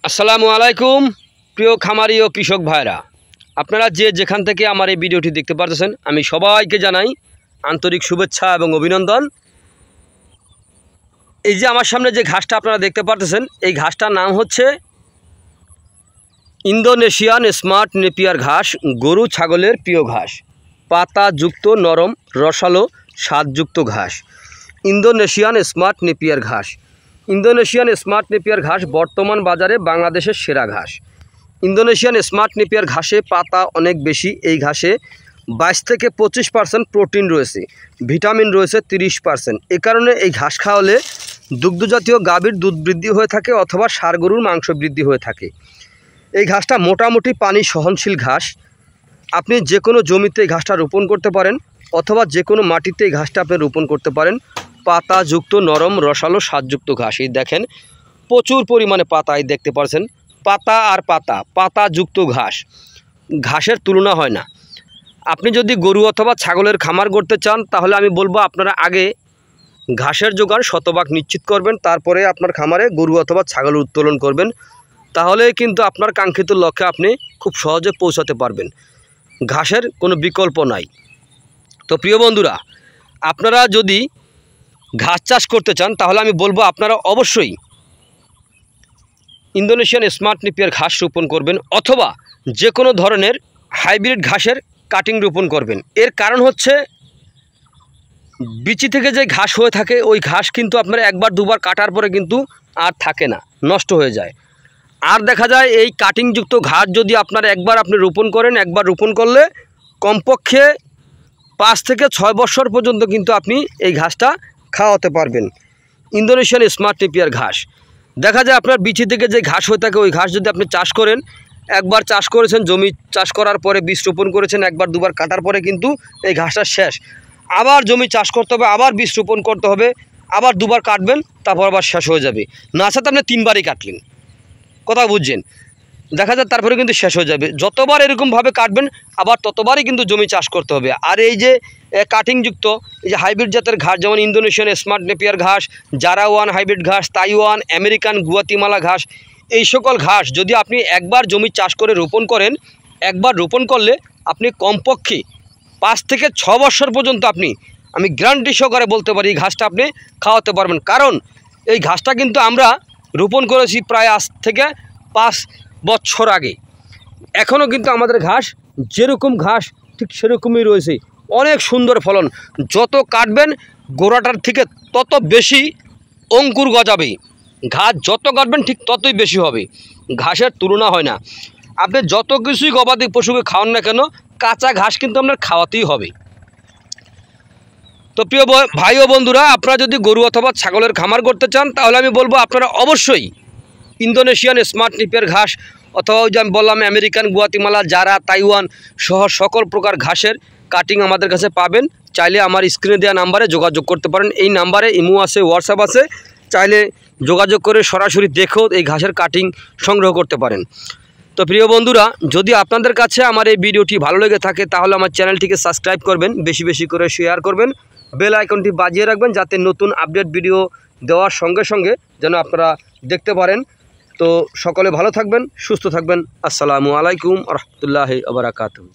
আসসালামু আলাইকুম প্রিয় খামারি ও কৃষক ভাইরা, আপনারা যে যেখান থেকে আমার এই ভিডিওটি দেখতে পারতেছেন আমি সবাইকে জানাই আন্তরিক শুভেচ্ছা এবং অভিনন্দন। এই যে আমার সামনে যে ঘাসটা আপনারা দেখতে পারতেছেন, এই ঘাসটার নাম হচ্ছে ইন্দোনেশিয়ান স্মার্ট নেপিয়ার ঘাস। গরু ছাগলের প্রিয় ঘাস, পাতাযুক্ত নরম রসালো স্বাদযুক্ত ঘাস। ইন্দোনেশিয়ান স্মার্ট নেপিয়ার ঘাস। ইন্দোনেশিয়ান স্মার্ট নেপিয়ার ঘাস বর্তমান বাজারে বাংলাদেশের সেরা ঘাস। ইন্দোনেশিয়ান স্মার্ট নেপিয়ার ঘাসে পাতা অনেক বেশি। এই ঘাসে 22 থেকে 25% প্রোটিন রয়েছে, ভিটামিন রয়েছে 30%। এ কারণে এই ঘাস খাওয়ালে দুগ্ধজাতীয় গাভীর দুধ বৃদ্ধি হয়ে থাকে অথবা ষাঁড় গরুর মাংস বৃদ্ধি হয়ে থাকে। এই ঘাসটা মোটামুটি পানি সহনশীল ঘাস। আপনি যে কোনো জমিতে এই ঘাসটা রোপণ করতে পারেন অথবা যে কোনো মাটিতে এই ঘাসটা আপনি রোপণ করতে পারেন। পাতাযুক্ত নরম রসালো স্বাদযুক্ত ঘাস। এই দেখেন প্রচুর পরিমাণে পাতা, এই দেখতে পাচ্ছেন পাতা আর পাতা, পাতাযুক্ত ঘাস। ঘাসের তুলনা হয় না। আপনি যদি গরু অথবা ছাগলের খামার করতে চান তাহলে আমি বলবো আপনারা আগে ঘাসের জোগান শতভাগ নিশ্চিত করবেন, তারপরে আপনার খামারে গরু অথবা ছাগল উত্তোলন করবেন। তাহলে কিন্তু আপনার কাঙ্ক্ষিত লক্ষ্যে আপনি খুব সহজে পৌঁছাতে পারবেন। ঘাসের কোনো বিকল্প নাই। তো প্রিয় বন্ধুরা, আপনারা যদি ঘাস চাষ করতে চান তাহলে আমি বলবো আপনারা অবশ্যই ইন্দোনেশিয়ান স্মার্ট নেপিয়ার ঘাস রোপণ করবেন অথবা যে কোনো ধরনের হাইব্রিড ঘাসের কাটিং রোপণ করবেন। এর কারণ হচ্ছে বিচি থেকে যে ঘাস হয়ে থাকে ওই ঘাস কিন্তু আপনারা একবার দুবার কাটার পরে কিন্তু আর থাকে না, নষ্ট হয়ে যায়। আর দেখা যায় এই কাটিংযুক্ত ঘাস যদি আপনারা একবার আপনি রোপণ করেন, একবার রোপণ করলে কমপক্ষে 5 থেকে 6 বছর পর্যন্ত কিন্তু আপনি এই ঘাসটা খাওয়াতে পারবেন। ইন্দোনেশিয়ান স্মার্ট নেপিয়ার ঘাস দেখা যায় আপনার বিচি থেকে যে ঘাস হয়ে থাকে ওই ঘাস যদি আপনি চাষ করেন, একবার চাষ করেছেন, জমি চাষ করার পরে বীজ রোপণ করেছেন, একবার দুবার কাটার পরে কিন্তু এই ঘাসটা শেষ। আবার জমি চাষ করতে হবে, আবার বীজ রোপণ করতে হবে, আবার দুবার কাটবেন, তারপর আবার শেষ হয়ে যাবে। না সাথে আপনি 3বারই কাটলেন, কথা বুঝছেন, দেখা যায় তারপরে কিন্তু শেষ হয়ে যাবে। যতবার এরকমভাবে কাটবেন আবার ততবারই কিন্তু জমি চাষ করতে হবে। আর এই যে কাটিংযুক্ত এই যে হাইব্রিড জাতের ঘাস, যেমন ইন্দোনেশিয়ান স্মার্ট নেপিয়ার ঘাস, জারাওয়ান হাইব্রিড ঘাস, তাইওয়ান, আমেরিকান গুয়াতিমালা ঘাস, এই সকল ঘাস যদি আপনি একবার জমি চাষ করে রোপণ করেন, একবার রোপণ করলে আপনি কমপক্ষে 5 থেকে 6 বছর পর্যন্ত আমি গ্যারান্টি সহকারে বলতে পারি এই ঘাসটা আপনি খাওয়াতে পারবেন। কারণ এই ঘাসটা কিন্তু আমরা রোপণ করেছি প্রায় আজ থেকে 5 বছর আগে। এখনও কিন্তু আমাদের ঘাস যেরকম ঘাস ঠিক সেরকমই রয়েছে, অনেক সুন্দর ফলন। যত কাটবেন গোড়াটার থেকে তত বেশি অঙ্কুর গজাবে। ঘাস যত কাটবেন ঠিক ততই বেশি হবে, ঘাসের তুলনা হয় না। আপনি যত কিছুই গবাদি পশুকে খাওয়ান না কেন, কাঁচা ঘাস কিন্তু আপনার খাওয়াতেই হবে। তো প্রিয় ভাই ও বন্ধুরা, আপনারা যদি গরু অথবা ছাগলের খামার করতে চান তাহলে আমি বলবো আপনারা অবশ্যই ইন্দোনেশিয়ান স্মার্ট নেপিয়ার ঘাস অথবা ওই যে আমি বললাম আমেরিকান গুয়াতিমালা, জারা, তাইওয়ান সহ সকল প্রকার ঘাসের কাটিং আমাদের কাছে পাবেন। চাইলে আমার স্ক্রিনে দেওয়া নাম্বারে যোগাযোগ করতে পারেন। এই নাম্বারে ইমো আছে, হোয়াটসঅ্যাপ আছে, চাইলে যোগাযোগ করে সরাসরি দেখেও এই ঘাসের কাটিং সংগ্রহ করতে পারেন। তো প্রিয় বন্ধুরা, যদি আপনাদের কাছে আমার এই ভিডিওটি ভালো লেগে থাকে তাহলে আমার চ্যানেলটিকে সাবস্ক্রাইব করবেন, বেশি বেশি করে শেয়ার করবেন, বেল আইকনটি বাজিয়ে রাখবেন যাতে নতুন আপডেট ভিডিও দেওয়ার সঙ্গে সঙ্গে যেন আপনারা দেখতে পারেন। তো সকলে ভালো থাকবেন, সুস্থ থাকবেন। আসসালামু আলাইকুম ওয়া রাহমাতুল্লাহি ওয়া বারাকাতুহু।